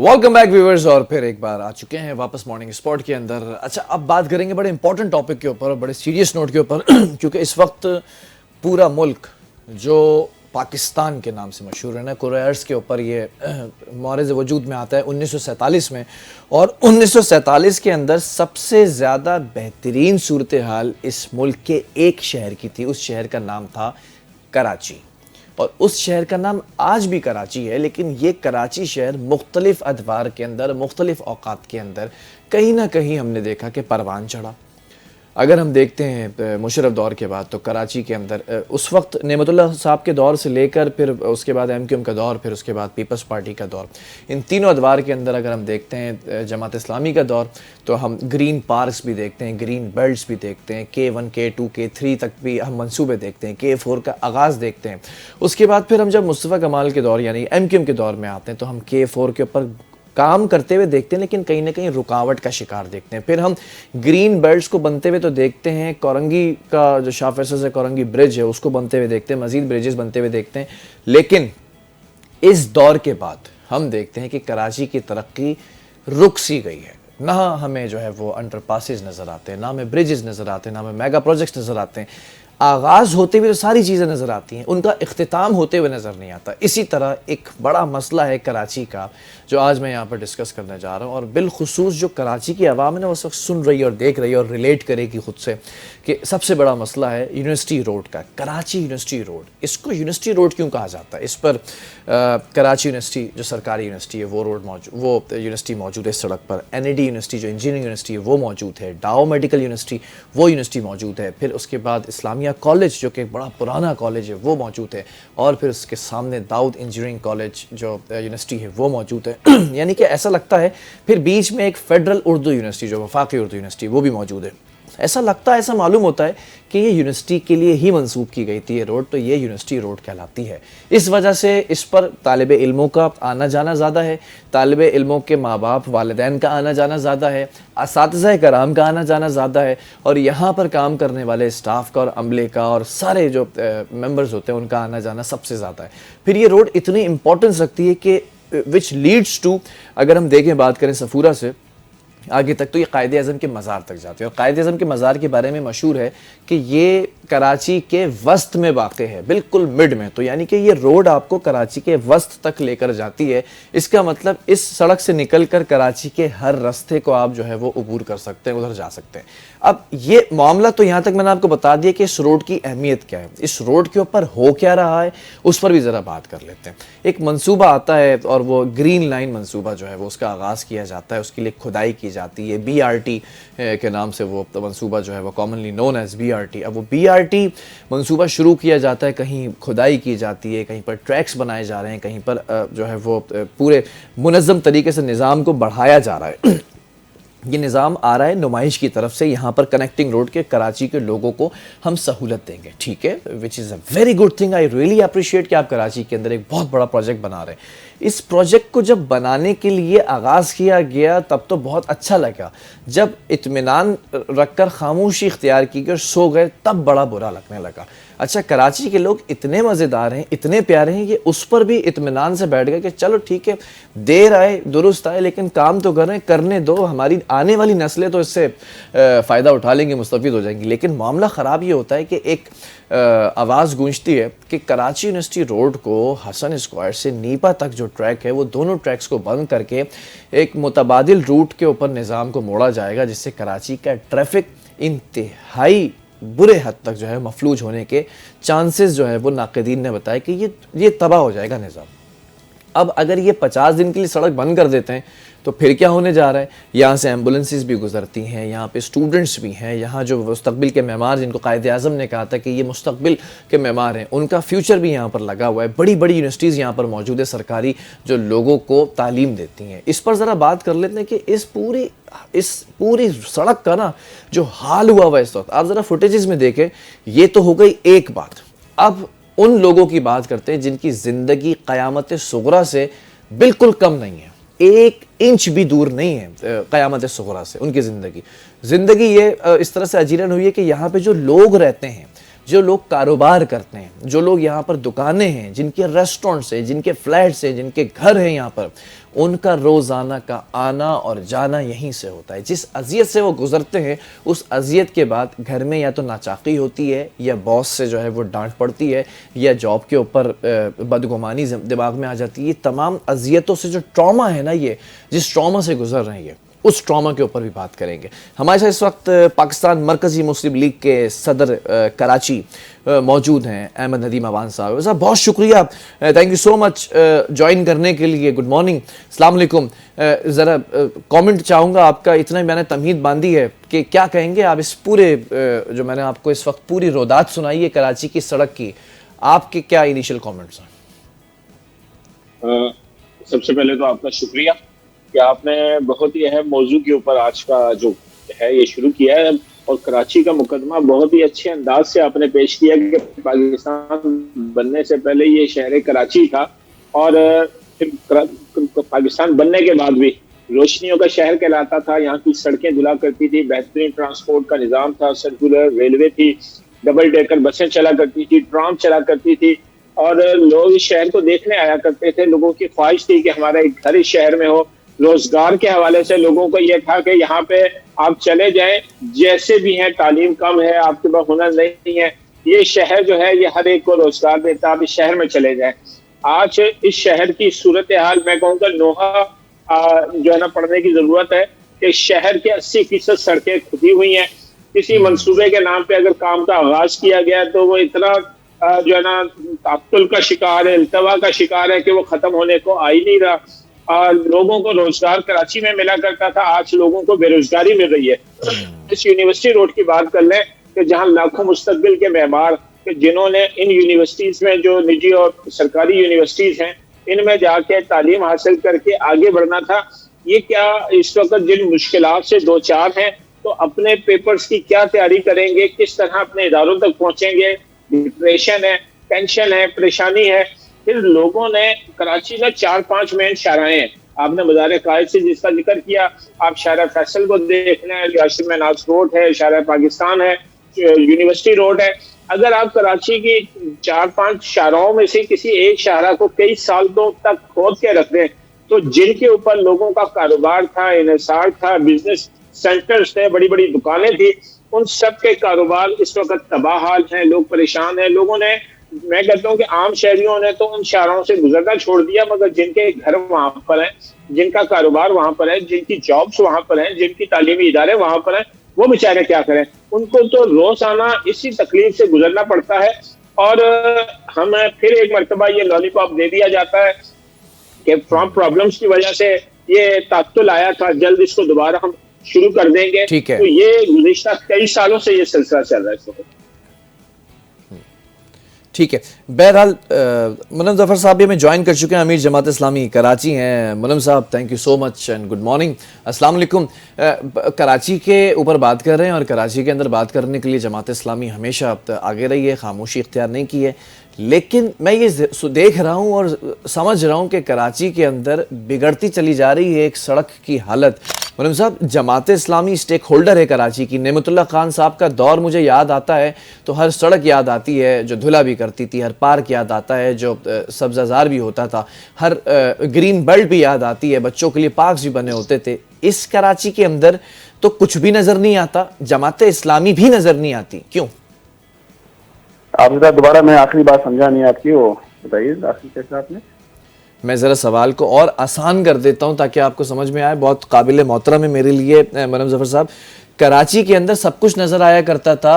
Welcome back viewers. और फिर एक बार आ चुके हैं वापस मॉर्निंग स्पॉट के अंदर। अच्छा, अब बात करेंगे बड़े इंपॉर्टेंट टॉपिक के ऊपर, बड़े सीरियस नोट के ऊपर क्योंकि इस वक्त पूरा मुल्क जो पाकिस्तान के नाम से मशहूर है ना, कुर्रे अर्ज़ के ऊपर ये मौरज़ वजूद में आता है 1947 में। और 1947 के अंदर सबसे ज़्यादा बेहतरीन सूरत हाल इस मुल्क के एक शहर की थी। उस शहर का नाम था कराची, और उस शहर का नाम आज भी कराची है। लेकिन ये कराची शहर मुख्तलिफ अदवार के अंदर, मुख्तलिफ औकात के अंदर कहीं ना कहीं हमने देखा कि परवान चढ़ा। अगर हम देखते हैं मुशर्रफ दौर के बाद, तो कराची के अंदर उस वक्त नेमतुल्लाह साहब के दौर से लेकर फिर उसके बाद MQM का दौर, फिर उसके बाद पीपल्स पार्टी का दौर, इन तीनों अदवार के अंदर अगर हम देखते हैं जमात इस्लामी का दौर, तो हम ग्रीन पार्क्स भी देखते हैं, ग्रीन बेल्ट्स भी देखते हैं, K1 K2 K3 तक भी हम मंसूबे देखते हैं, K4 का आगाज़ देखते हैं। उसके बाद फिर हम जब मुस्तफ़ा कमाल के दौर यानी MQM के दौर में आते हैं, तो हम K4 के ऊपर काम करते हुए देखते हैं, लेकिन कहीं ना कहीं रुकावट का शिकार देखते हैं। फिर हम ग्रीन बेल्ट्स को बनते हुए तो देखते हैं, कोरंगी का जो शाह फैसल से कोरंगी ब्रिज है उसको बनते हुए देखते हैं, मजीद ब्रिजेस बनते हुए देखते हैं। लेकिन इस दौर के बाद हम देखते हैं कि कराची की तरक्की रुक सी गई है। ना हमें जो है वो अंडरपासेस नज़र आते हैं, ना हमें ब्रिजेस नज़र आते हैं, ना हमें मेगा प्रोजेक्ट्स नज़र आते हैं। आगाज़ होते हुए तो सारी चीज़ें नज़र आती हैं, उनका इख्तिताम होते हुए नज़र नहीं आता। इसी तरह एक बड़ा मसला है कराची का, जो आज मैं यहाँ पर डिस्कस करने जा रहा हूँ। और बिलखुसूस जो कराची की आवाम है ना, उस वक्त सुन रही है और देख रही है और रिलेट करेगी खुद से, कि सबसे बड़ा मसला है यूनिवर्सिटी रोड का। कराची यूनिवर्सिटी रोड, इसको यूनिवर्सिटी रोड क्यों कहा जाता है? इस पर कराची यूनिवर्सिटी जो सरकारी यूनिवर्सिटी है वो रोड मौजूद, वो यूनिवर्सिटी मौजूद है इस सड़क पर। NAD यूनिवर्सिटी जो इंजीनियरिंग यूनिवर्सिटी है वो मौजूद है, डाओ मेडिकल यूनिवर्सिटी वो यूनिवर्सिटी मौजूद है। फिर उसके बाद इस्लामिया कॉलेज जो कि एक बड़ा पुराना कॉलेज है वो मौजूद है, और फिर उसके सामने दाऊद इंजीनियरिंग कॉलेज जो यूनिवर्सिटी है वो मौजूद है। यानी कि ऐसा लगता है। फिर बीच में एक फेडरल उर्दू यूनिवर्सिटी जो वफाकी उर्दू यूनिवर्सिटी वो भी मौजूद है। ऐसा लगता है, ऐसा मालूम होता है कि ये यूनिवर्सिटी के लिए ही मंसूब की गई थी ये रोड, तो ये यूनिवर्सिटी रोड कहलाती है। इस वजह से इस पर तालिब इल्मों का आना जाना ज़्यादा है, तालिब इल्मों के माँ बाप वालिदैन का आना जाना ज़्यादा है, असातिज़ा कराम का आना जाना ज़्यादा है, और यहाँ पर काम करने वाले स्टाफ का और अमले का और सारे जो मेंबर्स होते हैं उनका आना जाना सबसे ज़्यादा है। फिर ये रोड इतनी इंपॉर्टेंस रखती है कि विच लीड्स टू, अगर हम देखें बात करें सफूरा से आगे तक, तो ये कायदे आज़म के मज़ार तक जाती है। और कायदे आज़म के मज़ार के बारे में मशहूर है कि ये कराची के वस्त में वाक़ है, बिल्कुल मिड में। तो यानी कि ये रोड आपको कराची के वस्त तक लेकर जाती है। इसका मतलब इस सड़क से निकलकर कराची के हर रास्ते को आप जो है वो अबूर कर सकते हैं, उधर जा सकते हैं। अब ये मामला तो यहाँ तक मैंने आपको बता दिया कि इस रोड की अहमियत क्या है, इस रोड के ऊपर हो क्या रहा है, उस पर भी ज़रा बात कर लेते हैं। एक मंसूबा आता है, और वो ग्रीन लाइन मंसूबा जो है वो उसका आगाज़ किया जाता है, उसके लिए खुदाई की जाती है। BRT के नाम से वो मंसूबा जो है वो कॉमनली नोन एज BRT। अब वो BRT मंसूबा शुरू किया जाता है, कहीं खुदाई की जाती है, कहीं पर ट्रैक्स बनाए जा रहे हैं, कहीं पर जो है वो पूरे मुनज़्ज़म तरीके से निज़ाम को बढ़ाया जा रहा है। ये निज़ाम आ रहा है नुमाइश की तरफ से, यहाँ पर कनेक्टिंग रोड के कराची के लोगों को हम सहूलत देंगे, ठीक है, which is a very good thing. I really appreciate कि आप कराची के अंदर एक बहुत बड़ा प्रोजेक्ट बना रहे हैं। इस प्रोजेक्ट को जब बनाने के लिए आगाज़ किया गया तब तो बहुत अच्छा लगा, जब इत्मीनान रखकर खामोशी इख्तियार की और सो गए तब बड़ा बुरा लगने लगा। अच्छा, कराची के लोग इतने मज़ेदार हैं, इतने प्यारे हैं, ये उस पर भी इत्मीनान से बैठ गए कि चलो ठीक है, देर आए दुरुस्त आए, लेकिन काम तो करें, करने दो, हमारी आने वाली नस्लें तो इससे फ़ायदा उठा लेंगी, मुस्तफ़ीद हो जाएंगी। लेकिन मामला ख़राब ये होता है कि एक आवाज़ गूंजती है कि कराची यूनिवर्सिटी रोड को हसन स्क्वायर से नीपा तक जो ट्रैक है वो दोनों ट्रैक्स को बंद करके एक मुतबादिल रूट के ऊपर निज़ाम को मोड़ा जाएगा, जिससे कराची का ट्रैफिक इंतहाई बुरे हद तक जो है मफलूज होने के चांसेस जो है वो नाक़दीन ने बताया कि ये तबाह हो जाएगा निज़ाम। अब अगर ये 50 दिन के लिए सड़क बंद कर देते हैं तो फिर क्या होने जा रहा है? यहाँ से एम्बुलेंसेस भी गुजरती हैं, यहाँ पे स्टूडेंट्स भी हैं, यहाँ जो मुस्तकबिल के मेमार जिनको कायदे आज़म ने कहा था कि ये मुस्तकबिल के मेमार हैं, उनका फ्यूचर भी यहाँ पर लगा हुआ है। बड़ी बड़ी यूनिवर्सिटीज़ यहाँ पर मौजूद है सरकारी, जो लोगों को तालीम देती हैं। इस पर ज़रा बात कर लेते हैं कि इस पूरी सड़क का ना जो हाल हुआ हुआ इस वक्त, आप ज़रा फुटेजेस में देखें। ये तो हो गई एक बात। अब उन लोगों की बात करते हैं जिनकी ज़िंदगी क़यामत सुग़रा से बिल्कुल कम नहीं है, 1 इंच भी दूर नहीं है क़यामत सुग़रा से। उनकी ज़िंदगी ये इस तरह से अजीरन हुई है कि यहाँ पे जो लोग रहते हैं, जो लोग कारोबार करते हैं, जो लोग यहाँ पर दुकानें हैं, जिनके रेस्टोरेंट्स हैं, जिनके फ्लैट्स हैं, जिनके घर हैं यहाँ पर, उनका रोज़ाना का आना और जाना यहीं से होता है। जिस अज़ियत से वो गुज़रते हैं, उस अज़ियत के बाद घर में या तो नाचाकी होती है, या बॉस से जो है वो डांट पड़ती है, या जॉब के ऊपर बदगुमानी दिमाग में आ जाती है। ये तमाम अज़ियतों से जो ट्रॉमा है ना, ये जिस ट्रॉमा से गुज़र रहे हैं, उस ट्रॉमा के ऊपर भी बात करेंगे। हमारे साथ इस वक्त पाकिस्तान मरकज़ी मुस्लिम लीग के सदर कराची मौजूद हैं, अहमद नदीम अवान साहब। बहुत शुक्रिया, thank you so much join करने के लिए। गुड मॉर्निंग, अस्सलाम वालेकुम। ज़रा कमेंट चाहूँगा आपका, इतना ही मैंने तमहीद बांधी है कि क्या कहेंगे आप इस पूरे जो मैंने आपको इस वक्त पूरी रोदात सुनाई है कराची की सड़क की, आपके क्या इनिशियल कमेंट्स हैं? सबसे पहले तो आपका शुक्रिया कि आपने बहुत ही अहम मौजू के ऊपर आज का जो है ये शुरू किया है, और कराची का मुकदमा बहुत ही अच्छे अंदाज से आपने पेश किया कि पाकिस्तान बनने से पहले ये शहर कराची था, और फिर पाकिस्तान बनने के बाद भी रोशनियों का शहर कहलाता था। यहाँ की सड़कें धुला करती थी, बेहतरीन ट्रांसपोर्ट का निज़ाम था, सर्कुलर रेलवे थी, डबल डेकर बसें चला करती थी, ट्राम चला करती थी, और लोग इस शहर को देखने आया करते थे। लोगों की ख्वाहिश थी कि हमारा एक घर इस शहर में हो। रोजगार के हवाले से लोगों को यह था कि यहाँ पे आप चले जाएं, जैसे भी हैं, तालीम कम है, आपके पास हुनर नहीं है, ये शहर जो है ये हर एक को रोजगार देता, आप इस शहर में चले जाएं। आज इस शहर की सूरत हाल मैं कहूँगा नोहा जो है ना पढ़ने की जरूरत है कि शहर के 80% सड़कें खुदी हुई हैं। किसी मंसूबे के नाम पे अगर काम का आगाज किया गया तो वो इतना जो है ना तात्तुल का शिकार है, इल्तवा का शिकार है कि वो खत्म होने को आ ही नहीं रहा। लोगों को रोजगार कराची में मिला करता था, आज लोगों को बेरोजगारी मिल रही है। इस यूनिवर्सिटी रोड की बात कर लें कि जहां लाखों मुस्तकबिल के मेहमान जिन्होंने इन यूनिवर्सिटीज में, जो निजी और सरकारी यूनिवर्सिटीज हैं, इनमें जाके तालीम हासिल करके आगे बढ़ना था, ये क्या इस वक्त जिन मुश्किलात से दो चार हैं, तो अपने पेपर्स की क्या तैयारी करेंगे, किस तरह अपने इदारों तक पहुंचेंगे, डिप्रेशन है, टेंशन है, परेशानी है। फिर लोगों ने कराची में 4-5 मेन शाहराएं हैं, आपने मज़ार कायद से जिसका जिक्र किया, आप शाहरा फैसल को देख लें, यासिर मनास रोड है, शाहरा पाकिस्तान है, यूनिवर्सिटी रोड है। अगर आप कराची की 4-5 शाहराओं में से किसी एक शाहरा को कई सालों तक खोद के रख दें, तो जिनके ऊपर लोगों का कारोबार था, इन्हिसार था, बिजनेस सेंटर्स थे, बड़ी बड़ी दुकानें थी, उन सब के कारोबार इस वक्त तबाह हाल हैं, लोग परेशान हैं। लोगों ने, मैं कहता हूँ कि आम शहरियों ने तो उन शहरों से गुजरना छोड़ दिया, मगर जिनके घर वहां पर हैं, जिनका कारोबार वहां पर है, जिनकी जॉब्स वहां पर हैं, जिनकी तालीमी इदारे वहां पर हैं, वो बेचारे क्या करें? उनको तो रोजाना इसी तकलीफ से गुजरना पड़ता है। और हमें फिर एक मरतबा ये लॉलीपॉप दे दिया जाता है कि फ्रॉम प्रॉब्लम्स की वजह से ये तात्तुल आया था, जल्द इसको दोबारा हम शुरू कर देंगे। तो ये गुज़िश्ता कई सालों से ये सिलसिला चल रहा है इसको। ठीक है, बहरहाल मुनम जफर साहब भी हमें ज्वाइन कर चुके हैं, अमीर जमात इस्लामी कराची हैं। मुनम साहब, thank you so much and good morning, अस्सलाम वालेकुम। कराची के ऊपर बात कर रहे हैं, और कराची के अंदर बात करने के लिए जमात इस्लामी हमेशा आगे रही है, खामोशी इख्तियार नहीं की है। लेकिन मैं ये देख रहा हूँ और समझ रहा हूँ कि कराची के अंदर बिगड़ती चली जा रही है एक सड़क की हालत। मुनम साहब, जमात इस्लामी स्टेक होल्डर है कराची की। नेमतुल्लाह खान साहब का दौर मुझे याद आता है तो हर सड़क याद आती है जो धुला भी करती थी, हर पार्क याद आता है जो सब्ज़ाज़ार भी होता था, हर ग्रीन बेल्ट भी याद आती है, बच्चों के लिए पार्क्स भी बने होते थे। इस कराची के अंदर तो कुछ भी नज़र नहीं आता, जमात इस्लामी भी नज़र नहीं आती, क्यों? आप दोबारा, मैं आखिरी बात समझा नहीं आपकी, वो बताइए आखिरी कैसे आपने। मैं ज़रा सवाल को और आसान कर देता हूं ताकि आपको समझ में आए। बहुत काबिल मोहतरम है मेरे लिए मुनम जफर साहब। कराची के अंदर सब कुछ नज़र आया करता था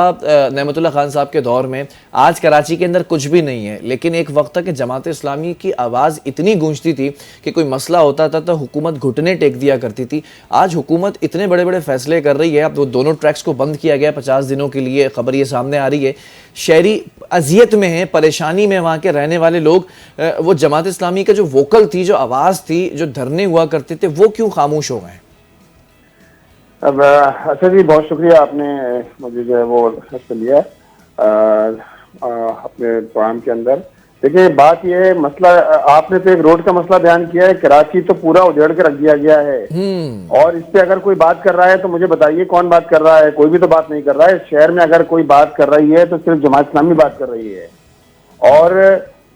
नेमतुल्लाह खान साहब के दौर में, आज कराची के अंदर कुछ भी नहीं है। लेकिन एक वक्त था कि जमात इस्लामी की आवाज़ इतनी गूंजती थी कि कोई मसला होता था तो हुकूमत घुटने टेक दिया करती थी। आज हुकूमत इतने बड़े बड़े फैसले कर रही है, अब वो दोनों ट्रैक्स को बंद किया गया 50 दिनों के लिए, खबर ये सामने आ रही है। शहरी अजियत में है, परेशानी में, वहाँ के रहने वाले लोग, वो जमात इस्लामी का जो वोकल थी, जो आवाज़ थी, जो धरने हुआ करते थे, वो क्यों खामोश हो गए? अब अच्छा जी, बहुत शुक्रिया, आपने मुझे जो है वो लिया अपने प्रोग्राम के अंदर। देखिए बात यह है, मसला आपने तो एक रोड का मसला बयान किया है, कराची तो पूरा उधेड़ के रख दिया गया है। और इस पे अगर कोई बात कर रहा है तो मुझे बताइए कौन बात कर रहा है? कोई भी तो बात नहीं कर रहा है। शहर में अगर कोई बात कर रही है तो सिर्फ जमात इस्लामी बात कर रही है। और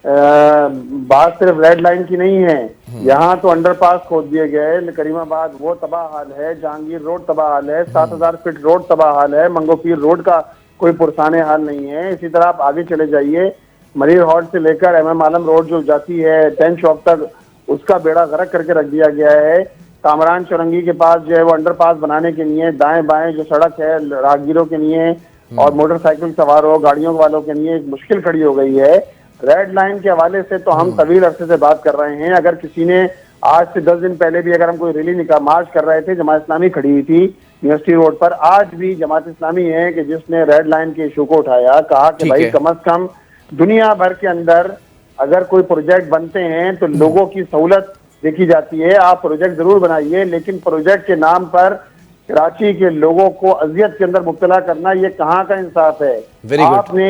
बात सिर्फ रेड लाइन की नहीं है, यहाँ तो अंडरपास खोद दिए गए, करीमाबाद वो तबाह हाल है, जहांगीर रोड तबाह हाल है, 7,000 फीट रोड तबाह हाल है, मंगोपीर रोड का कोई पुरसाने हाल नहीं है। इसी तरह आप आगे चले जाइए, मरीर हॉल्ट से लेकर एमएम आलम रोड जो जाती है 10 शॉप तक, उसका बेड़ा गर्क करके रख दिया गया है। कामरान चौरंगी के पास जो है वो अंडरपास बनाने के लिए दाएं बाएं जो सड़क है राहगीरों के लिए और मोटरसाइकिल सवारों गाड़ियों वालों के लिए एक मुश्किल खड़ी हो गई है। रेड लाइन के हवाले से तो हम तवील अरसे से बात कर रहे हैं। अगर किसी ने आज से 10 दिन पहले भी अगर हम कोई रैली मार्च कर रहे थे, जमात इस्लामी खड़ी हुई थी यूनिवर्सिटी रोड पर, आज भी जमात इस्लामी है कि जिसने रेड लाइन के इशू को उठाया, कहा कि भाई कम से कम दुनिया भर के अंदर अगर कोई प्रोजेक्ट बनते हैं तो लोगों की सहूलत देखी जाती है। आप प्रोजेक्ट जरूर बनाइए, लेकिन प्रोजेक्ट के नाम पर कराची के लोगों को अजियत के अंदर मुब्तला करना, ये कहाँ का इंसाफ है। आपने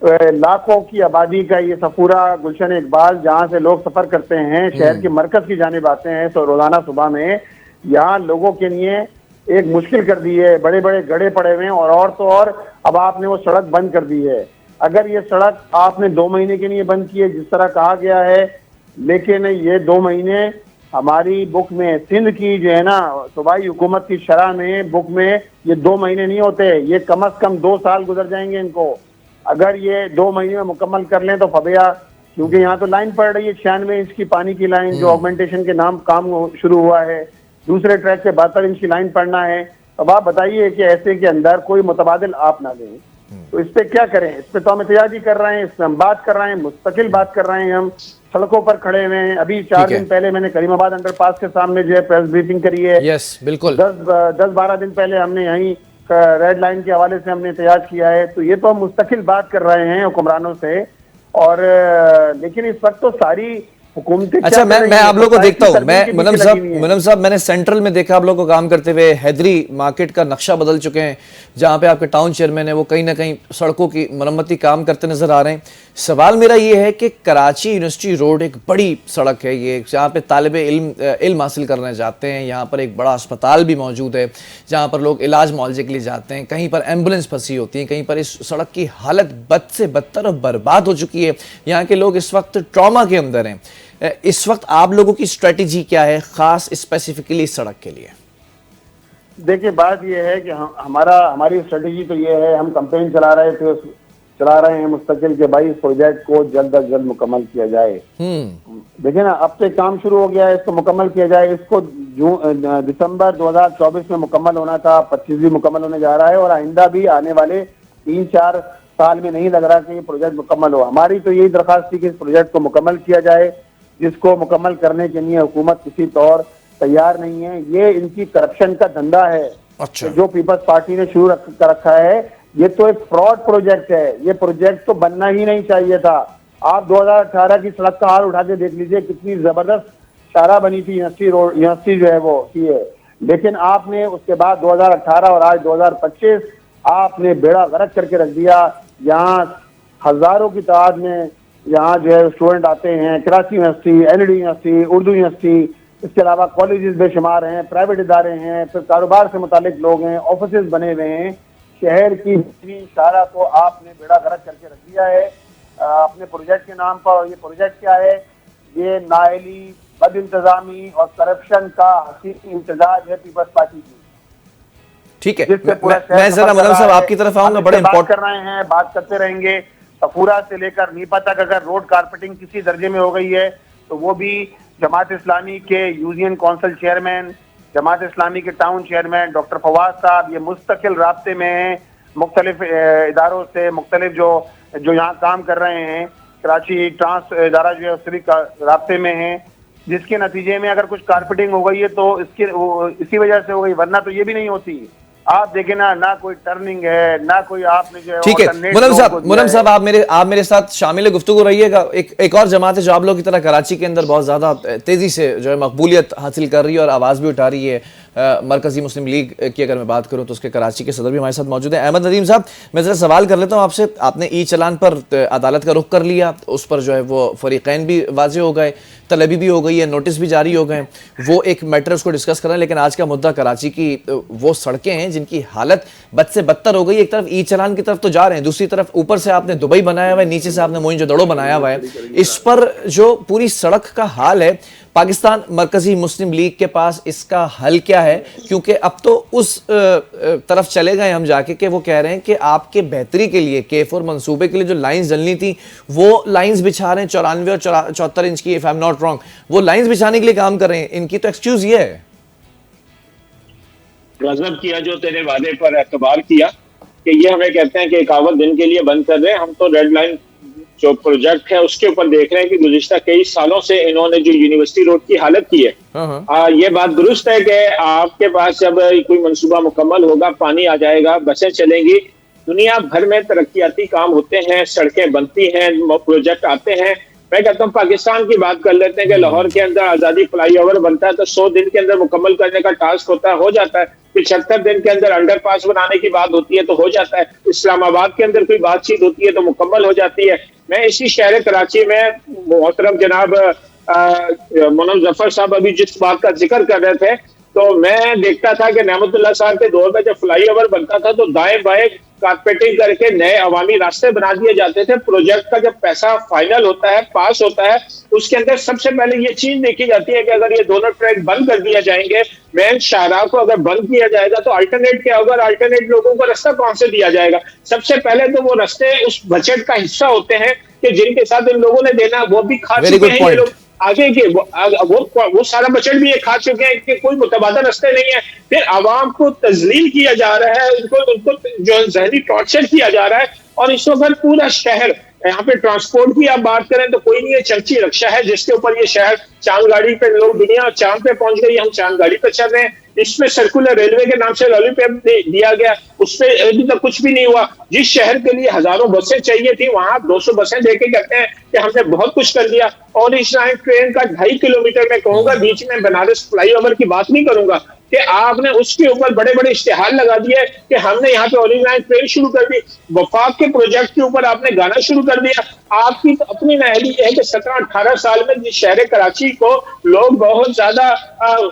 लाखों की आबादी का ये सफूरा गुलशन इकबाल, जहाँ से लोग सफर करते हैं, शहर के मरकज की जानिब आते हैं रोजाना सुबह में, यहाँ लोगों के लिए एक मुश्किल कर दी है। बड़े बड़े गड्ढे पड़े हुए हैं और तो और अब आपने वो सड़क बंद कर दी है। अगर ये सड़क आपने 2 महीने के लिए बंद की है जिस तरह कहा गया है, लेकिन ये 2 महीने हमारी बुक में सिंध की जो है ना सूबाई हुकूमत की शरह में बुक में ये 2 महीने नहीं होते, ये कम से कम 2 साल गुजर जाएंगे इनको। अगर ये 2 महीने में मुकम्मल कर लें तो फबिया, क्योंकि यहाँ तो लाइन पड़ रही है 96 इंच की पानी की लाइन जो ऑगमेंटेशन के नाम काम शुरू हुआ है, दूसरे ट्रैक पे 72 इंच की लाइन पड़ना है। अब आप बताइए कि ऐसे के अंदर कोई मुतबादिल आप ना दें तो इस पे क्या करें। इस पे तो हम एहतजाजी कर रहे हैं, इस पे हम बात कर रहे हैं, मुस्तकिल बात कर रहे हैं, हम सड़कों पर खड़े हुए हैं। अभी 4 दिन पहले मैंने करीमाबाद अंडरपास के सामने जो है प्रेस ब्रीफिंग करी है। यस बिल्कुल। 10-12 दिन पहले हमने यहीं रेड लाइन के हवाले से हमने एहतजाज किया है। तो ये तो हम मुस्तकिल बात कर रहे हैं हुक्मरानों से, और लेकिन इस वक्त तो सारी हुकूमतें। अच्छा, मैं आप लोगों को देखता हूँ, मैं मुनम साहब मैंने सेंट्रल में देखा आप लोगों को काम करते हुए। हैदरी मार्केट का नक्शा बदल चुके हैं, जहां पे आपके टाउन चेयरमैन है वो कहीं ना कहीं सड़कों की मरम्मती काम करते नजर आ रहे हैं। सवाल मेरा ये है कि कराची यूनिवर्सिटी रोड एक बड़ी सड़क है ये, जहाँ पे तालिबे इल्म हासिल करने जाते हैं, यहाँ पर एक बड़ा अस्पताल भी मौजूद है जहाँ पर लोग इलाज मुआवजे के लिए जाते हैं, कहीं पर एम्बुलेंस फंसी होती है, कहीं पर इस सड़क की हालत बद से बदतर और बर्बाद हो चुकी है। यहाँ के लोग इस वक्त ट्रॉमा के अंदर हैं। इस वक्त आप लोगों की स्ट्रेटेजी क्या है खास स्पेसिफिकली इस सड़क के लिए? देखिए, बात यह है कि हमारी स्ट्रेटेजी तो ये है, हम कैंपेन चला रहे हैं मुस्तकिल के भाई इस प्रोजेक्ट को जल्द अज जल्द मुकम्मल किया जाए। देखिए ना, अब से काम शुरू हो गया है, इसको मुकम्मल किया जाए। इसको दिसंबर 2024 में मुकम्मल होना था, 25 भी मुकम्मल होने जा रहा है, और आइंदा भी आने वाले 3-4 साल में नहीं लग रहा कि ये प्रोजेक्ट मुकम्मल हो। हमारी तो यही दरखास्त थी कि इस प्रोजेक्ट को मुकम्मल किया जाए, जिसको मुकम्मल करने के लिए हुकूमत किसी तौर तैयार नहीं है। ये इनकी करप्शन का धंधा है। अच्छा। जो पीपल्स पार्टी ने शुरू कर रखा है, ये तो एक फ्रॉड प्रोजेक्ट है। ये प्रोजेक्ट तो बनना ही नहीं चाहिए था। आप 2018 की सड़क का हाल उठा के देख लीजिए, कितनी जबरदस्त शारा बनी थी यूनिवर्सिटी जो है वो की है। लेकिन आपने उसके बाद 2018 और आज 2025 आपने बेड़ा गर्क करके रख दिया। यहाँ हजारों की तादाद में यहाँ जो है स्टूडेंट आते हैं, Karachi university, LD university, Urdu university, इसके अलावा कॉलेजेस बेशुमार हैं, प्राइवेट इदारे हैं, फिर कारोबार से मुतालिक लोग हैं, ऑफिस बने हुए हैं। शहर की शारा को आपने बेड़ा गर्क करके रख दिया है अपने प्रोजेक्ट के नाम पर। और ये प्रोजेक्ट क्या है? ये नाअहली, बद इंतजामी और करप्शन का हकीकी इम्तजाज है पीपल्स पार्टी की। ठीक है, मैं जरा मुनम साहब आपकी तरफ आऊंगा। बड़े बात कर रहे हैं, बात करते रहेंगे। सफूरा से लेकर नीपा तक अगर रोड कारपेटिंग किसी दर्जे में हो गई है तो वो भी जमात इस्लामी के union council chairman, Jamaat Islami के टाउन चेयरमैन डॉक्टर फवाद साहब ये मुस्तकिल राब्ते में हैं मुख्तलिफ इदारों से। मुख्तलिफ जो यहाँ काम कर रहे हैं, कराची ट्रांस इदारा जो है उससे भी राब्ते में है, जिसके नतीजे में अगर कुछ कारपेटिंग हो गई है तो इसी वजह से हो गई, वरना तो ये भी नहीं होती। आप देखें ना कोई टर्निंग है, ना कोई आपने जो है। ठीक है मुनम साहब आप मेरे साथ शामिल गुफ्तगू रहिएगा। एक और जमात है जो आप लोगों की तरह कराची के अंदर बहुत ज्यादा तेजी से जो है मकबूलियत हासिल कर रही है और आवाज भी उठा रही है, मरकजी मुस्लिम लीग की अगर मैं बात करूं तो उसके कराची के सदर भी हमारे साथ मौजूद हैं। अहमद नदीम साहब, मैं ज़रा सवाल कर लेता हूं आपसे, आपने ई चलान पर अदालत का रुख कर लिया, उस पर जो है वो फरीकैन भी वाजे हो गए, तलबी भी हो गई है, नोटिस भी जारी हो गए, वो एक मैटर उसको डिस्कस कर रहे हैं। लेकिन आज का मुद्दा कराची की वो सड़कें हैं जिनकी हालत बद से बदतर हो गई। एक तरफ ई चलान की तरफ तो जा रहे हैं, दूसरी तरफ ऊपर से आपने दुबई बनाया हुआ है, नीचे से आपने मोइनजोदड़ो बनाया हुआ है। इस पर जो पूरी सड़क का हाल है, पाकिस्तान मरकजी मुस्लिम लीग के पास इसका हल क्या है? क्योंकि अब तो उस तरफ चले गए हम जाके कि वो कह रहे हैं कि आपके बेहतरी के लिए K4 मंसूबे के लिए जो लाइंस जलनी थी वो लाइंस बिछा रहे हैं, 94 और 74 इंच की, if I am not wrong, वो लाइंस बिछाने के लिए काम कर रहे हैं। इनकी तो एक्सक्यूज ये है। गजब किया जो तेरे वादे पर एतबार किया कि ये हमें कहते हैं कि 51 दिन के लिए बंद कर रहे हैं। हम तो रेड लाइन जो प्रोजेक्ट है उसके ऊपर देख रहे हैं कि गुज़िश्ता कई सालों से इन्होंने जो यूनिवर्सिटी रोड की हालत की है, ये बात दुरुस्त है कि आपके पास जब कोई मंसूबा मुकम्मल होगा, पानी आ जाएगा, बसें चलेंगी, दुनिया भर में तरक्याती काम होते हैं, सड़कें बनती हैं, प्रोजेक्ट आते हैं। मैं कहता हूँ पाकिस्तान की बात कर लेते हैं कि लाहौर के अंदर आजादी फ्लाईओवर बनता है तो 100 दिन के अंदर मुकम्मल करने का टास्क होता है, हो जाता है। 75 दिन के अंदर अंडरपास बनाने की बात होती है तो हो जाता है। इस्लामाबाद के अंदर कोई बातचीत होती है तो मुकम्मल हो जाती है। मैं इसी शहर कराची में, मोहतरम जनाब मोनम जफर साहब अभी जिस बात का जिक्र कर रहे थे, तो मैं देखता था कि नेमतुल्लाह साहब के दौर में जब फ्लाईओवर बनता था तो दाएं बाएं कारपेटिंग करके नए अवामी रास्ते बना दिए जाते थे। प्रोजेक्ट का जब पैसा फाइनल होता है, पास होता है, उसके अंदर सबसे पहले ये चीज देखी जाती है कि अगर ये दोनों ट्रैक बंद कर दिया जाएंगे, मेन शाहराह को अगर बंद किया जाएगा तो अल्टरनेट क्या होगा, अल्टरनेट लोगों को रास्ता कौन से दिया जाएगा। सबसे पहले तो वो रास्ते उस बजट का हिस्सा होते हैं कि जिनके साथ इन लोगों ने देना वो भी खा चुके हैं ये लोग। आगे के वो सारा बजट भी ये खा चुके हैं कि कोई मुतबादल रास्ते नहीं है। फिर आवाम को तजलील किया जा रहा है, उनको जो जहनी टॉर्चर किया जा रहा है। और इस वक्त पूरा शहर, यहाँ पे ट्रांसपोर्ट की आप बात करें तो कोई नहीं है, चमची रक्षा है जिसके ऊपर ये शहर चांद गाड़ी पे, लोग दुनिया चांद पे पहुंच गई, हम चांद गाड़ी पे चल रहे हैं। इसमें सर्कुलर रेलवे के नाम से लॉलीपॉप दिया गया, उसपे अभी तक कुछ भी नहीं हुआ। जिस शहर के लिए हजारों बसें चाहिए थी वहां 200 बसें देके कहते हैं कि हमने बहुत कुछ कर दिया। और इस ट्रेन का 2.5 किलोमीटर मैं कहूंगा, बीच में बनारस फ्लाईओवर की बात नहीं करूंगा, कि आपने उसके ऊपर बड़े बड़े इश्तेहार लगा दिए कि हमने यहाँ पे ऑरेंज ट्रेन शुरू कर दी। वफाक के प्रोजेक्ट के ऊपर आपने गाना शुरू कर दिया। आपकी तो अपनी नाअहली है कि 17-18 साल में जिस शहर कराची को लोग बहुत ज्यादा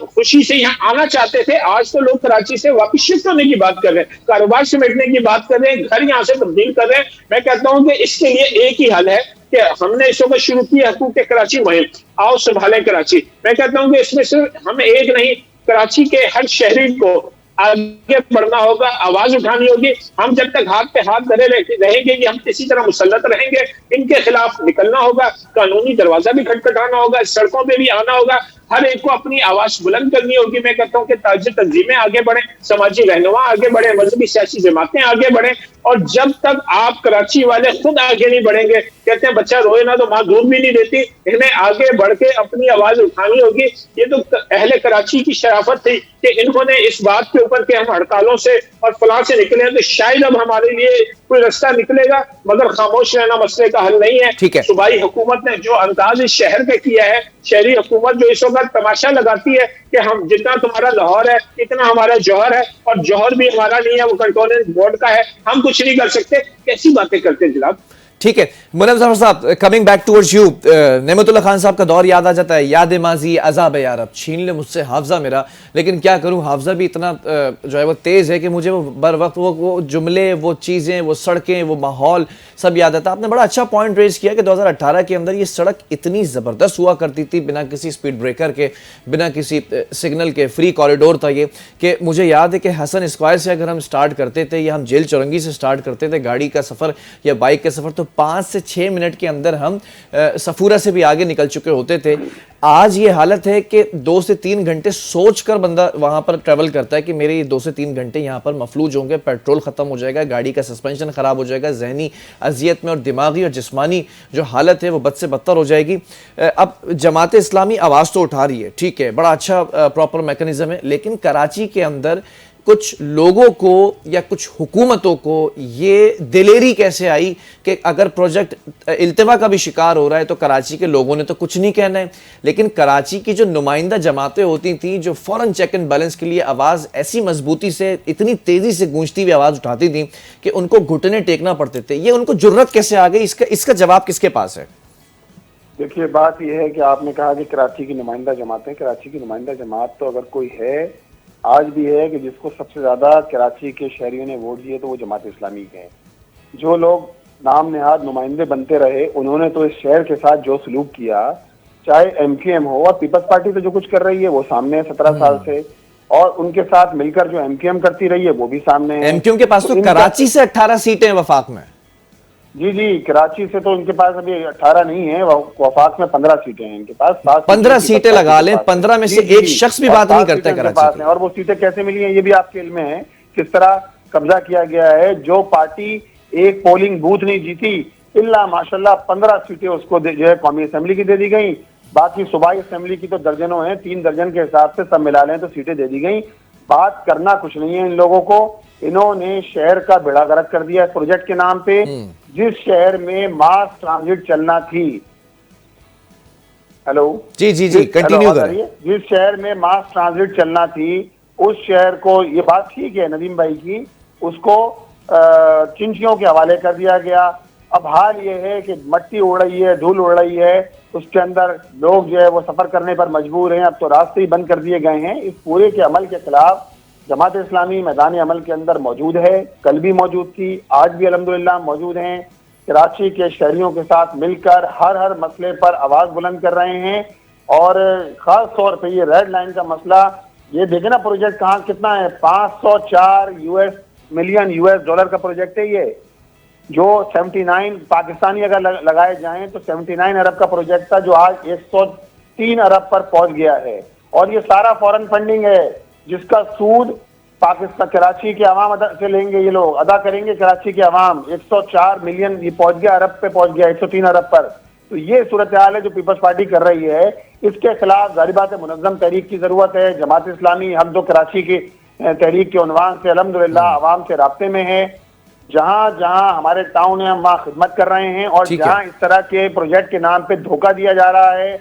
खुशी से यहाँ आना चाहते थे, आज तो लोग कराची से वापस शिफ्ट होने की बात कर रहे हैं, कारोबार समेटने की बात कर रहे हैं, घर यहाँ से तब्दील कर रहे हैं। मैं कहता हूँ कि इसके लिए एक ही हल है कि हमने इस वक्त शुरू की हकूक कराची मुहिम, आओ संभालें कराची। मैं कहता हूँ कि इसमें सिर्फ हम एक नहीं, कराची के हर शहरी को आगे बढ़ना होगा, आवाज उठानी होगी। हम जब तक हाथ पे हाथ धरे रहेंगे कि हम किसी तरह मुसल्लत रहेंगे, इनके खिलाफ निकलना होगा, कानूनी दरवाजा भी खटखटाना होगा, सड़कों पे भी आना होगा, हर एक को अपनी आवाज बुलंद करनी होगी। मैं कहता हूँ कि ताजी तंजीमें आगे बढ़े, समाजी रहनुमा आगे बढ़े, मजहबी सियासी जमातें आगे बढ़े। और जब तक आप कराची वाले खुद आगे नहीं बढ़ेंगे, कहते हैं बच्चा रोए ना तो माँ दूध भी नहीं देती, इन्हें आगे बढ़ के अपनी आवाज उठानी होगी। ये तो अहले कराची की शराफत थी कि इन्होंने इस बात के ऊपर कि हम हड़तालों से और फलां से निकले हैं, तो शायद अब हमारे लिए कोई रास्ता निकलेगा, मगर खामोश रहना मसले का हल नहीं है। सूबाई हुकूमत ने जो अंदाज इस शहर पे किया है, शहरी हुकूमत जो इस वक्त तमाशा लगाती है कि हम जितना तुम्हारा लाहौर है इतना हमारा जौहर है, और जौहर भी हमारा नहीं है, वो कंटोनेंट बोर्ड का है, हम कुछ नहीं कर सकते। कैसी बातें करते हैं जनाब। ठीक है मुनव्वर जफर साहब, coming back towards you, Nematullah Khan साहब का दौर याद आ जाता है, याद माजी अज़ाब यार, अब छीन ले मुझसे हाफजा मेरा। लेकिन क्या करूं, हाफजा भी इतना जो है वो तेज़ है कि मुझे वो बर वक्त वो जुमले, वो चीज़ें, वो सड़कें, वो माहौल सब याद आता है। आपने बड़ा अच्छा पॉइंट रेज किया कि 2018 के अंदर ये सड़क इतनी ज़बरदस्त हुआ करती थी, बिना किसी स्पीड ब्रेकर के, बिना किसी सिग्नल के, फ्री कॉरिडोर था ये, कि मुझे याद है कि हसन स्क्वायर से अगर हम स्टार्ट करते थे या हम जेल चौरंगी से स्टार्ट करते थे गाड़ी का सफ़र या बाइक का सफ़र, तो 5 से 6 मिनट के अंदर हम सफूरा से भी आगे निकल चुके होते थे। आज ये हालत है कि 2 से 3 घंटे सोचकर बंदा वहां पर ट्रैवल करता है कि मेरे ये 2 से 3 घंटे यहाँ पर मफलूज होंगे, पेट्रोल खत्म हो जाएगा, गाड़ी का सस्पेंशन खराब हो जाएगा, जहनी अजियत में और दिमागी और जिस्मानी जो हालत है वो बद से बदतर हो जाएगी। अब जमात इस्लामी आवाज़ तो उठा रही है, ठीक है, बड़ा अच्छा प्रॉपर मैकेनिज्म है, लेकिन कराची के अंदर कुछ लोगों को या कुछ हुकूमतों को ये दिलेरी कैसे आई कि अगर प्रोजेक्ट इल्तिवा का भी शिकार हो रहा है तो कराची के लोगों ने तो कुछ नहीं कहना है, लेकिन कराची की जो नुमाइंदा जमातें होती थी जो फौरन चेक एंड बैलेंस के लिए आवाज़ ऐसी मजबूती से इतनी तेज़ी से गूंजती हुई आवाज़ उठाती थी कि उनको घुटने टेकना पड़ते थे, ये उनको जुर्रत कैसे आ गई, इसका जवाब किसके पास है? देखिए, बात यह है कि आपने कहा कि कराची की नुमाइंदा जमातें, कराची की नुमाइंदा जमात तो अगर कोई है आज भी है कि जिसको सबसे ज्यादा कराची के शहरियों ने वोट दिए तो वो जमात इस्लामी के हैं। जो लोग नाम नेहाद नुमाइंदे बनते रहे उन्होंने तो इस शहर के साथ जो सलूक किया, चाहे एमक्यूएम हो और पीपल्स पार्टी तो जो कुछ कर रही है वो सामने है 17 साल से, और उनके साथ मिलकर जो एमक्यूएम करती रही है वो भी सामने है। एमक्यूएम के पास तो कराची से 18 सीटें वफाक में। जी, कराची से तो इनके पास अभी 18 नहीं है, वफाक में 15 सीटें हैं इनके पास। 15 सीटें लगा लें, 15 में से एक शख्स भी बात नहीं करता कराची की। और वो सीटें कैसे मिली हैं ये भी आपके इल्म में है, किस तरह कब्जा किया गया है। जो पार्टी एक पोलिंग बूथ नहीं जीती, इल्ला माशाल्लाह 15 सीटें उसको जो है कौमी असेंबली की दे दी गई। बाकी सूबाई असेंबली की तो दर्जनों हैं, 3 दर्जन के हिसाब से सब मिला लें तो सीटें दे दी गई। बात करना कुछ नहीं है इन लोगों को। इन्होंने शहर का बेड़ा गर्क कर दिया प्रोजेक्ट के नाम पे। जिस शहर में मास ट्रांजिट चलना थी, हेलो जी कंटिन्यू करिए। जिस शहर में मास ट्रांजिट चलना थी उस शहर को, ये बात ठीक है नदीम भाई की, उसको चिंचियों के हवाले कर दिया गया। अब हाल ये है कि मट्टी उड़ रही है, धूल उड़ रही है, उसके अंदर लोग जो है वो सफर करने पर मजबूर हैं। अब तो रास्ते ही बंद कर दिए गए हैं। इस पूरे के अमल के खिलाफ जमात इस्लामी मैदान अमल के अंदर मौजूद है, कल भी मौजूद थी, आज भी अल्हम्दुलिल्लाह मौजूद हैं। कराची के शहरियों के साथ मिलकर हर मसले पर आवाज बुलंद कर रहे हैं। और खास तौर पे ये रेड लाइन का मसला, ये देखे ना प्रोजेक्ट कहाँ कितना है, 504 मिलियन यूएस डॉलर का प्रोजेक्ट है ये, जो 79 पाकिस्तानी अगर लगाए जाएं तो 79 अरब का प्रोजेक्ट था, जो आज 103 अरब पर पहुंच गया है। और ये सारा फॉरेन फंडिंग है जिसका सूद पाकिस्तान कराची के अवाम अदा से लेंगे, ये लोग अदा करेंगे कराची के अवाम। 104 मिलियन ये पहुंच गया, अरब पे पहुंच गया, 103 अरब पर। तो ये सूरत हाल है जो पीपल्स पार्टी कर रही है। इसके खिलाफ जाहिर बात है मुनज़्ज़म तहरीक की जरूरत है। जमात इस्लामी हम तो कराची की तहरीक के उन्वान से अल्हम्दुलिल्लाह अवाम से राब्ते में है। जहां जहां हमारे टाउन है हम वहां खिदमत कर रहे हैं। और जहां इस तरह के प्रोजेक्ट के नाम पे धोखा दिया जा रहा है,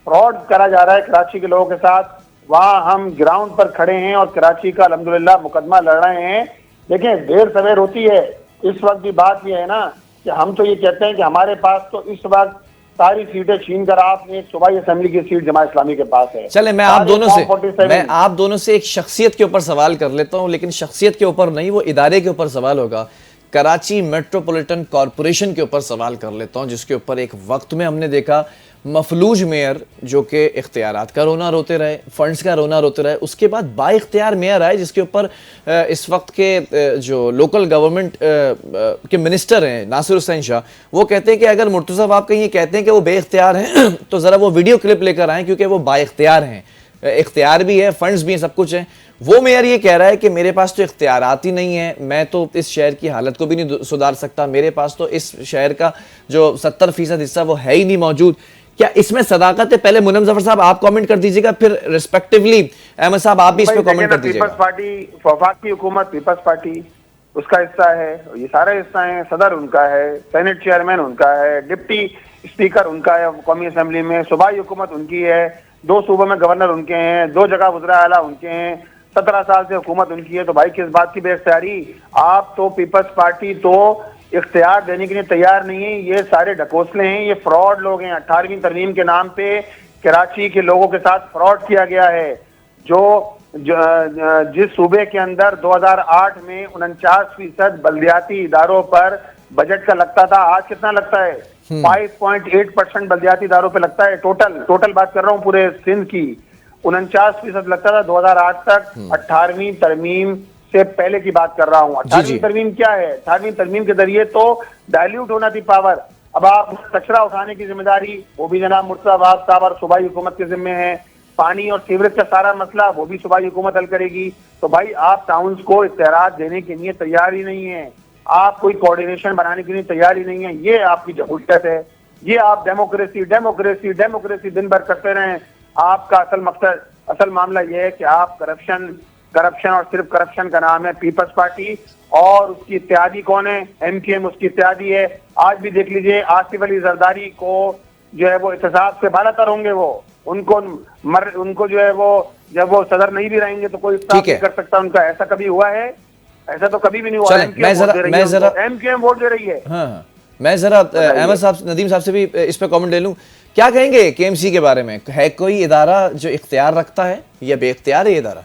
फ्रॉड करा जा रहा है कराची के लोगों के साथ, वहां हम ग्राउंड पर खड़े हैं और कराची का अल्हम्दुलिल्लाह मुकदमा लड़ रहे हैं। देखें, देर सवेर होती है। इस वक्त भी बात यह है ना कि हम तो ये कहते हैं कि हमारे पास तो इस वक्त सारी सीटें छीन कर आपने एक सूबाई असेंबली की सीट जमात इस्लामी के पास है। चले मैं आप दोनों से एक शख्सियत के ऊपर सवाल कर लेता हूं, लेकिन शख्सियत के ऊपर नहीं, वो इदारे के ऊपर सवाल होगा। कराची मेट्रोपॉलिटन कॉरपोरेशन के ऊपर सवाल कर लेता हूं, जिसके ऊपर एक वक्त में हमने देखा मफलूज मेयर जो कि इख्तियारात का रोना रोते रहे, फंड्स का रोना रोते रहे, उसके बाद बाइख्तियार मेयर आए जिसके ऊपर इस वक्त के जो लोकल गवर्नमेंट के मिनिस्टर हैं नासिर हुसैन शाह, वो कहते हैं कि अगर मुर्तज़ा साहब आप कहीं ये कहते हैं कि वो बेइख्तियार हैं तो ज़रा वो वीडियो क्लिप लेकर आएँ, क्योंकि वो बाइख्तियार हैं, इख्तियार भी है, फंड्स भी हैं, सब कुछ है। वो मेयर ये कह रहा है कि मेरे पास तो इख्तियारात ही नहीं है, मैं तो इस शहर की हालत को भी नहीं सुधार सकता, मेरे पास तो इस शहर का जो 70% हिस्सा वो है ही नहीं मौजूद। क्या इसमें सदाकत है? पहले मुनम जफर साहब आप कमेंट कर दीजिएगा, फिर रिस्पेक्टिवली अहमद साहब आप भी इस पे कमेंट कर दीजिएगा। पीपल्स पार्टी, वफाक की हुकूमत पीपल्स पार्टी उसका हिस्सा है, ये सारे हिस्सा है, सदर उनका है, सेनेट चेयरमैन उनका है, डिप्टी स्पीकर उनका है कौमी असेंबली में, सूबाई हुकूमत उनकी है, 2 सूबों में गवर्नर उनके हैं, 2 जगह वज़ीर आला उनके हैं, 17 साल से हुकूमत उनकी है। तो भाई किस बात की बेख्तियारी? आप तो पीपल्स पार्टी तो इख्तियार देने के लिए तैयार नहीं है। ये सारे ढकोसले हैं, ये फ्रॉड लोग हैं। 18वीं तरमीम के नाम पे कराची के लोगों के साथ फ्रॉड किया गया है। जिस सूबे के अंदर 2008 में 49% बल्दियाती इदारों पर बजट का लगता था, आज कितना लगता है? 5.8% बल्दियाती इदारों पे लगता है। टोटल बात कर रहा हूँ पूरे सिंध की। 49% लगता था 2008 तक। 18वीं तरमीम से पहले की बात कर रहा हूँ। 18वीं तरमीम क्या है? 18वीं तरमीम के जरिए तो डायल्यूट होना थी पावर। अब आप कचरा उठाने की जिम्मेदारी वो भी जनाब मुर्तज़ा साहब और सूबाई हुकूमत के जिम्मे है। पानी और सीवरेज का सारा मसला वो भी सूबाई हुकूमत हल करेगी। तो भाई आप टाउन्स को इख्तियारात देने के लिए तैयार ही नहीं है, आप कोई कोऑर्डिनेशन बनाने के लिए तैयार ही नहीं है। ये आपकी जहूलत है। ये आप डेमोक्रेसी डेमोक्रेसी डेमोक्रेसी दिन भर करते रहें। आपका असल मकसद, असल मामला यह है कि आप करप्शन करप्शन और सिर्फ करप्शन का नाम है पीपल्स पार्टी, और उसकी इत्यादी कौन है? एमक्यूएम उसकी इत्यादी है। आज भी देख लीजिए, आसिफ अली जरदारी को जो है वो एहतसाब से बालातर होंगे, वो उनको जो है वो जब वो सदर नहीं भी रहेंगे तो कोई स्टाफ नहीं कर सकता उनका। ऐसा कभी हुआ है? ऐसा तो कभी भी नहीं हुआ। एमक्यूएम वोट दे रही है। हाँ, मैं जरा अहमद साहब, नदीम साहब से भी इस पे कमेंट ले लूं। क्या कहेंगे केएमसी के बारे में? है कोई इदारा जो इख्तियार रखता है या बेइख्तियार है ये इदारा?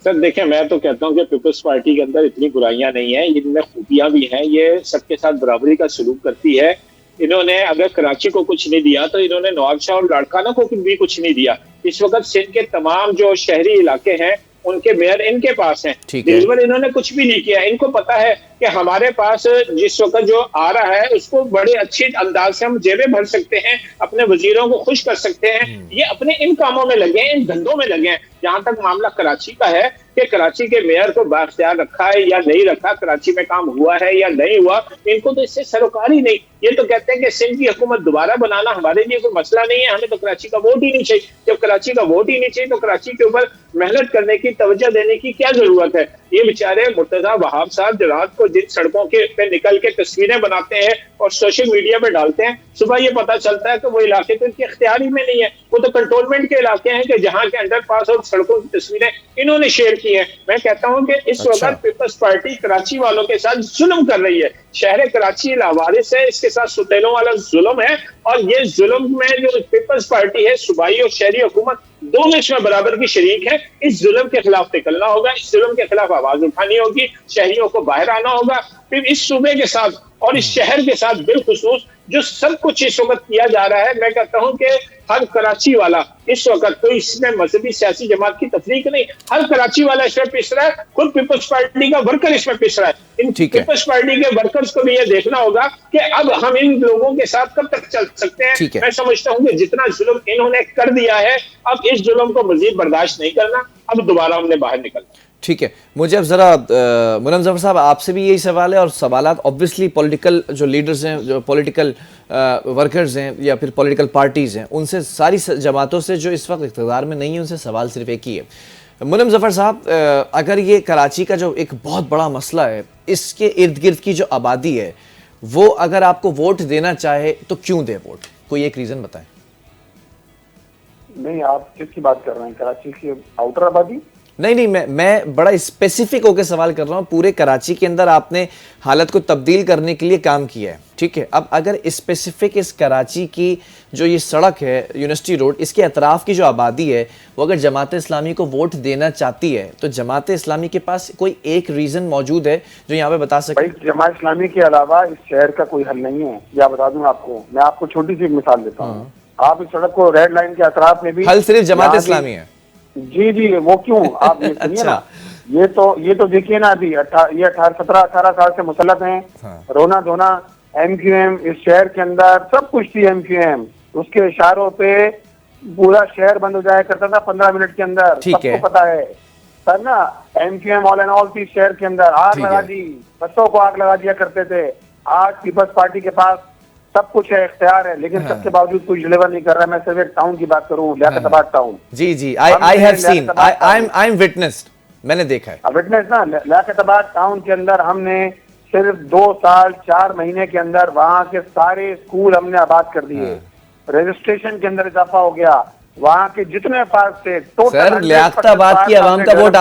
सर देखिए, मैं तो कहता हूँ कि पीपल्स पार्टी के अंदर इतनी बुराइयां नहीं है, इनमें खूबियां भी हैं। ये सबके साथ बराबरी का सलूक करती है। इन्होंने अगर कराची को कुछ नहीं दिया तो इन्होंने नवाबशाह और लाड़काना को भी कुछ नहीं दिया। इस वक्त सिंध के तमाम जो शहरी इलाके हैं उनके मेयर इनके पास हैं। डिलीवर इन्होंने कुछ भी नहीं किया। इनको पता है कि हमारे पास जिस वक्त जो आ रहा है उसको बड़े अच्छे अंदाज से हम जेबें भर सकते हैं, अपने वजीरों को खुश कर सकते हैं। ये अपने इन कामों में लगे हैं, इन धंधों में लगे हैं। जहां तक मामला कराची का है कि कराची के मेयर को बाख्तियार रखा है या नहीं रखा, कराची में काम हुआ है या नहीं हुआ, इनको तो इससे सरोकार ही नहीं। ये तो कहते हैं कि सिंध की हुकूमत दोबारा बनाना हमारे लिए कोई मसला नहीं है, हमें तो कराची का वोट ही नहीं चाहिए। जब कराची का वोट ही नहीं चाहिए तो कराची के ऊपर मेहनत करने की, तवज्जो देने की क्या जरूरत है? ये बेचारे मुर्तजा वहाब साहब जो रात को जिन सड़कों के पे निकल के तस्वीरें बनाते हैं और सोशल मीडिया पे डालते हैं, सुबह ये पता चलता है कि वो इलाके तो इनके इख्तियार ही में नहीं है। वो तो कंटोनमेंट के इलाके हैं कि जहाँ के अंडरपास और सड़कों की तस्वीरें इन्होंने शेयर की हैं। मैं कहता हूँ कि इस वक्त पीपल्स पार्टी कराची वालों के साथ जुल्म कर रही है। शहर कराची लावारिस है, इसके साथ सुतेलों वाला जुल्म है, और ये जुल्म में जो पीपल्स पार्टी है, सूबाई और शहरी हुकूमत दोनों इसमें बराबर की शरीक है। इस जुल्म के खिलाफ निकलना होगा, इस जुल्म के खिलाफ आवाज उठानी होगी, शहरियों को बाहर आना होगा। फिर इस सूबे के साथ और इस शहर के साथ बिलखुसूस जो सब कुछ इस वक्त किया जा रहा है, मैं कहता हूं कि हर कराची वाला इस वक्त कोई इसमें मजहबी सियासी जमात की तफरीक नहीं, हर कराची वाला इसमें पिस रहा है। खुद पीपल्स पार्टी का वर्कर इसमें पिस रहा है। इन पीपल्स पार्टी के वर्कर्स को भी यह देखना होगा कि अब हम इन लोगों के साथ कब तक चल सकते हैं। मैं समझता हूं कि जितना जुल्म इन्होंने कर दिया है, अब इस जुल्म को मजीद बर्दाश्त नहीं करना, अब दोबारा हमने बाहर निकलना। ठीक है, मुझे अब ज़रा मुनव्वर जफ़र साहब आपसे भी यही सवाल है, और सवालात ऑब्वियसली पॉलिटिकल जो लीडर्स हैं, जो पॉलिटिकल वर्कर्स हैं या फिर पॉलिटिकल पार्टीज़ हैं, उनसे, सारी जमातों से जो इस वक्त इक़्तिदार में नहीं है, उनसे सवाल सिर्फ एक ही है। मुनव्वर जफ़र साहब, अगर ये कराची का जो एक बहुत बड़ा मसला है, इसके इर्द गिर्द की जो आबादी है, वो अगर आपको वोट देना चाहे तो क्यों दे वोट? कोई एक रीज़न बताएं। नहीं, आप किसकी बात कर रहे हैं? कराची की आउटर आबादी? नहीं, मैं बड़ा स्पेसिफिक होकर सवाल कर रहा हूँ। पूरे कराची के अंदर आपने हालत को तब्दील करने के लिए काम किया है, ठीक है। अब अगर स्पेसिफिक इस कराची की जो ये सड़क है, यूनिवर्सिटी रोड, इसके अतराफ की जो आबादी है, वो अगर जमात इस्लामी को वोट देना चाहती है तो जमात इस्लामी के पास कोई एक रीज़न मौजूद है जो यहाँ पे बता सके? भाई, जमात इस्लामी के अलावा इस शहर का कोई हल नहीं है, या बता दूं आपको। मैं आपको छोटी सी एक मिसाल देता हूँ। आप इस सड़क को रेड लाइन के अतराफ में भी, हल सिर्फ जमात इस्लामी है। जी, वो क्यों? आप ये सुनिए ना, ये तो देखिए ना, अभी ये 17-18 साल से मुसल्लत हैं। रोना धोना एमक्यूएम, इस शहर के अंदर सब कुछ थी एमक्यूएम। उसके इशारों पे पूरा शहर बंद हो जाया करता था 15 मिनट के अंदर, सबको पता है सर ना। एमक्यूएम ऑल एंड ऑल थी शहर के अंदर, आग लगा दी, बच्चों को आग लगा दिया करते थे। आज पीपल्स पार्टी के पास सब कुछ है, इख्तियार है, लेकिन सबके बावजूद कुछ डिलीवर नहीं कर रहा है। मैं सिर्फ एक टाउन की बात करूं, लियाकताबाद टाउन। जी, I have seen, I am witnessed, मैंने देखा है। विटनेस ना, लियाकताबाद टाउन के अंदर हमने सिर्फ 2 साल 4 महीने के अंदर वहाँ के सारे स्कूल हमने आबाद कर दिए। रजिस्ट्रेशन के अंदर इजाफा हो गया। वहाँ के जितने पार्क थे टोटल, सर लियाकताबाद की आवाम का वोट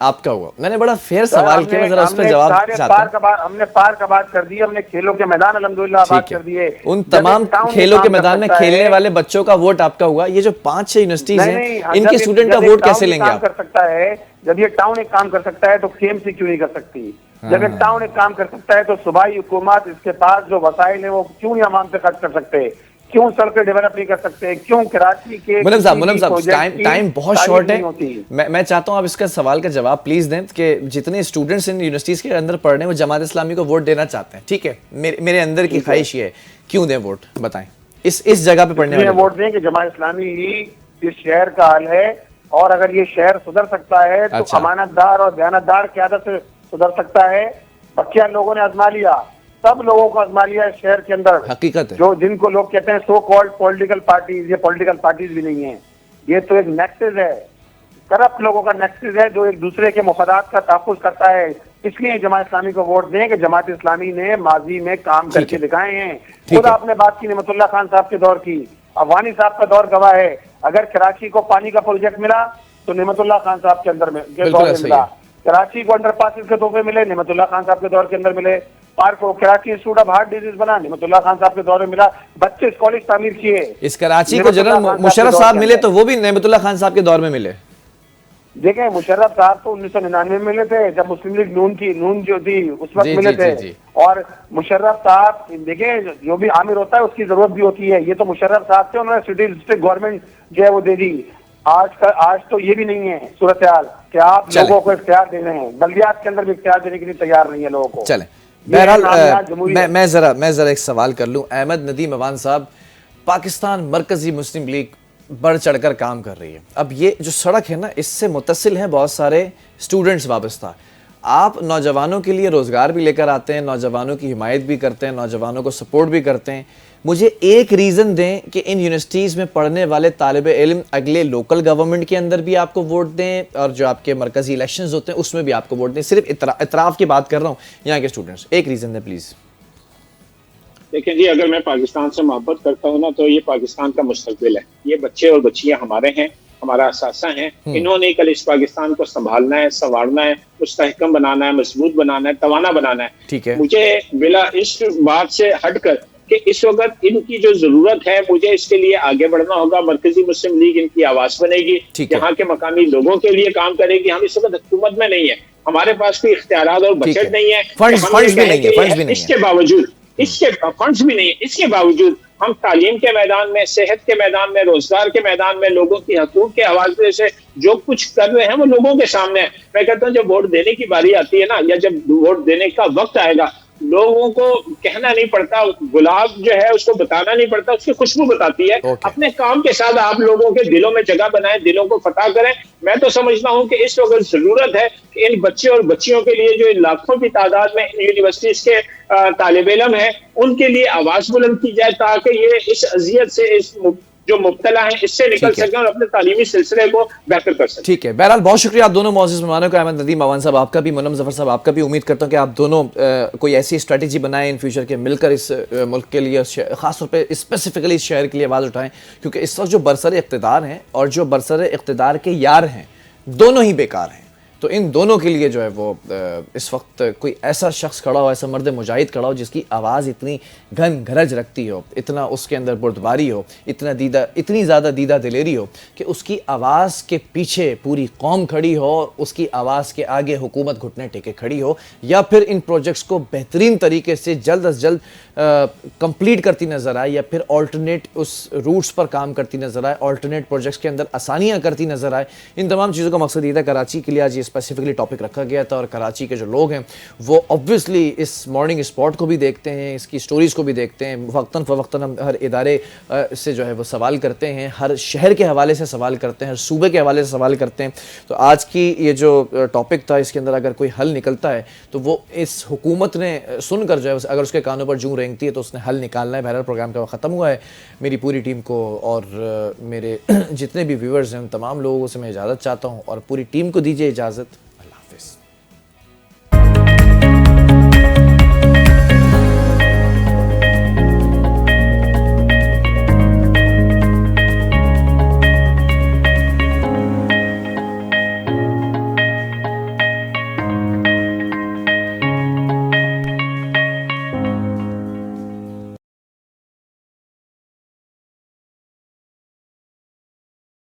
आपका हुआ। मैंने बड़ा फेयर सवाल किया, मैं जरा उस पर जवाब चाहता हूं। हमने पार्क आबाद कर दिए, हमने खेलों के मैदान अल्हम्दुलिल्लाह आबाद कर दिए। उन तमाम खेलों के मैदान में खेलने वाले बच्चों का वोट आपका हुआ। ये जो 5-6 यूनिवर्सिटीज हैं, इनके स्टूडेंट का वोट कैसे लेंगे आप? कर सकता है, जब ये टाउन एक काम कर सकता है तो केएमसी क्यों नहीं कर सकती? जब एक टाउन एक काम कर सकता है तो सूबाई हुकूमत, इसके पास जो वसाइल है, वो क्यों नहीं आवाम से खर्च कर सकते? क्यों सड़कें डेवलप नहीं कर सकते? क्यों कराची के मुनव्वर साहब, टाइम बहुत शॉर्ट है। मैं चाहता हूं आप इसका सवाल का जवाब प्लीज दें कि जितने स्टूडेंट्स इन यूनिवर्सिटीज के अंदर पढ़ रहे हैं वो जमात इस्लामी को वोट देना चाहते हैं, ठीक है। मेरे अंदर की ख्वाहिश ये है, क्यों दें वोट? बताएं। इस जगह पे पढ़ने वाले वोट दें कि जमात इस्लामी ही इस शहर का हाल है, और अगर ये शहर सुधर सकता है तो अमानतदार और दयानतदार क़यादत से सुधर सकता है। बच्चिया लोगों ने आजमा लिया, सब लोगों को आजमा लिया इस शहर के अंदर। हकीकत है, जो जिनको लोग कहते हैं सो कॉल्ड पॉलिटिकल पार्टीज, ये पॉलिटिकल पार्टीज भी नहीं है, ये तो एक नेक्सस है। करप्ट लोगों का नेक्सस है जो एक दूसरे के मुफादात का तहफ़्फ़ुज़ करता है। इसलिए जमात इस्लामी को वोट दें कि जमात इस्लामी ने माजी में काम करके दिखाए हैं। खुद आपने बात की नेमतुल्लाह खान साहब के दौर की, अवानी साहब का दौर गवाह है। अगर कराची को पानी का प्रोजेक्ट मिला तो नेमतुल्लाह खान साहब के अंदर में के दौर में मिला। कराची को अंडरपासेस के तोहफे मिले, नेमतुल्लाह खान साहब के दौर के अंदर मिले। पार्क को Karachi institute of heart disease बना, नेमतुल्लाह खान साहब के दौर में मिला। 32 कॉलेज तामीर किए। इस कराची को जनरल मुशर्रफ साहब मिले तो वो भी नेमतुल्लाह खान साहब के दौर में मिले। देखें, मुशर्रफ साहब तो 1999 में मिले थे जब मुस्लिम लीग नून जो थी उस वक्त मिले थे। और मुशर्रफ साहब देखें, जो भी आमिर होता है उसकी जरूरत भी होती है। ये तो मुशर्रफ साहब थे, उन्होंने सिटी डिस्ट्रिक्ट गवर्नमेंट जो है वो दे दी। आज तो ये भी नहीं है सूरत हाल कि आप लोगों को इख्तियार दे रहे हैं, बल्दियात के अंदर भी इख्तियार देने के लिए तैयार नहीं है लोगों को। चले बहरहाल मैं जरा एक सवाल कर लूं। अहमद नदीम अवान साहब, पाकिस्तान मरकजी मुस्लिम लीग बढ़ चढ़कर काम कर रही है। अब ये जो सड़क है ना, इससे मुत्तसिल हैं बहुत सारे स्टूडेंट्स वाबस्ता। आप नौजवानों के लिए रोज़गार भी लेकर आते हैं, नौजवानों की हिमायत भी करते हैं, नौजवानों को सपोर्ट भी करते हैं। मुझे एक रीज़न दें कि इन यूनिवर्सिटीज़ में पढ़ने वाले तालिब इल्म अगले लोकल गवर्नमेंट के अंदर भी आपको वोट दें और जो आपके मरकज़ी इलेक्शंस होते हैं उसमें भी आपको वोट दें। सिर्फ इतराफ़ की बात कर रहा हूँ यहाँ के स्टूडेंट्स, एक रीज़न दें प्लीज़। देखिए जी, अगर मैं पाकिस्तान से मोहब्बत करता हूँ ना तो ये पाकिस्तान का मुस्तकबिल है। ये बच्चे और बच्चियां हमारे हैं, हमारा असासा है। इन्होंने कल इस पाकिस्तान को संभालना है, संवारना है, मुस्तहकम बनाना है, मजबूत बनाना है, तवाना बनाना है। ठीक है, मुझे बिला इस बात से हटकर कि इस वक्त इनकी जो जरूरत है, मुझे इसके लिए आगे बढ़ना होगा। मरकजी मुस्लिम लीग इनकी आवाज बनेगी, यहाँ के मकामी लोगों के लिए काम करेगी। हम इस वक्त हुकूमत में नहीं है, हमारे पास कोई इख्तियारात और बजट नहीं है, फंड्स भी नहीं है। इसके बावजूद फंड्स भी नहीं है, इसके बावजूद हम तालीम के मैदान में, सेहत के मैदान में, रोजगार के मैदान में, लोगों की हकूक के हवाले से जो कुछ कर रहे हैं वो लोगों के सामने है। मैं कहता हूँ जब वोट देने की बारी आती है ना, या जब वोट देने का वक्त आएगा, लोगों को कहना नहीं पड़ता, गुलाब जो है उसको बताना नहीं पड़ता, उसकी खुशबू बताती है। अपने काम के साथ आप लोगों के दिलों में जगह बनाएं, दिलों को फतह करें। मैं तो समझता हूं कि इस वक्त जरूरत है कि इन बच्चे और बच्चियों के लिए जो इन लाखों की तादाद में इन यूनिवर्सिटीज के तालिब इल्म है, उनके लिए आवाज बुलंद की जाए ताकि ये इस अजियत से, इस जो मुब्तला है, इससे निकल सके और अपने तालीमी सिलसिले को बेहतर कर सके। ठीक है, बहरहाल बहुत शुक्रिया आप दोनों मुअज़्ज़िज़ मेहमानों का, अहमद नदीम अवान साहब आपका भी, मुन्नम ज़फ़र साहब आपका भी। उम्मीद करता हूँ कि आप दोनों कोई ऐसी स्ट्रेटजी बनाएं इन फ्यूचर के, मिलकर इस मुल्क के लिए, ख़ासतौर पर स्पेसिफिकली इस शहर के लिए आवाज़ उठाएं, क्योंकि इस वक्त जो बरसर इक़्तिदार हैं और जो बरसर इक़्तिदार के यार हैं, दोनों ही बेकार हैं। तो इन दोनों के लिए जो है वो इस वक्त कोई ऐसा शख्स खड़ा हो, ऐसा मर्द मुजाहिद खड़ा हो जिसकी आवाज़ इतनी घन घरज रखती हो, इतना उसके अंदर बुर्दबारी हो, इतनी ज़्यादा दीदा दिलेरी हो कि उसकी आवाज़ के पीछे पूरी कौम खड़ी हो और उसकी आवाज़ के आगे हुकूमत घुटने टेके खड़ी हो, या फिर इन प्रोजेक्ट्स को बेहतरीन तरीके से जल्द अज जल्द कंप्लीट करती नज़र आए, या फिर ऑल्टरनेट उस रूट्स पर काम करती नज़र आए, ऑल्टरनेट प्रोजेक्ट्स के अंदर आसानियाँ करती नज़र आए। इन तमाम चीज़ों का मकसद ये था। कराची के लिए आज ये स्पेसिफिकली टॉपिक रखा गया था और कराची के जो लोग हैं वो ऑब्वियसली इस मॉर्निंग स्पॉट को भी देखते हैं, इसकी स्टोरीज़ को भी देखते हैं। वक्तन फ़वक्तन हम हर इदारे से जो है वो सवाल करते हैं, हर शहर के हवाले से सवाल करते हैं, हर सूबे के हवाले से सवाल करते हैं। तो आज की ये जो टॉपिक था, इसके अंदर अगर कोई हल निकलता है तो वो इस हुकूमत ने सुनकर जो है, अगर उसके कानों पर जूं रेंगती है तो उसने हल निकालना है। बहरहाल प्रोग्राम का ख़त्म हुआ है। मेरी पूरी टीम को और मेरे जितने भी व्यूअर्स हैं उन तमाम लोगों से मैं इजाज़त चाहता हूँ और पूरी टीम को दीजिए इजाज़त। अल्लाह हाफ़िज़।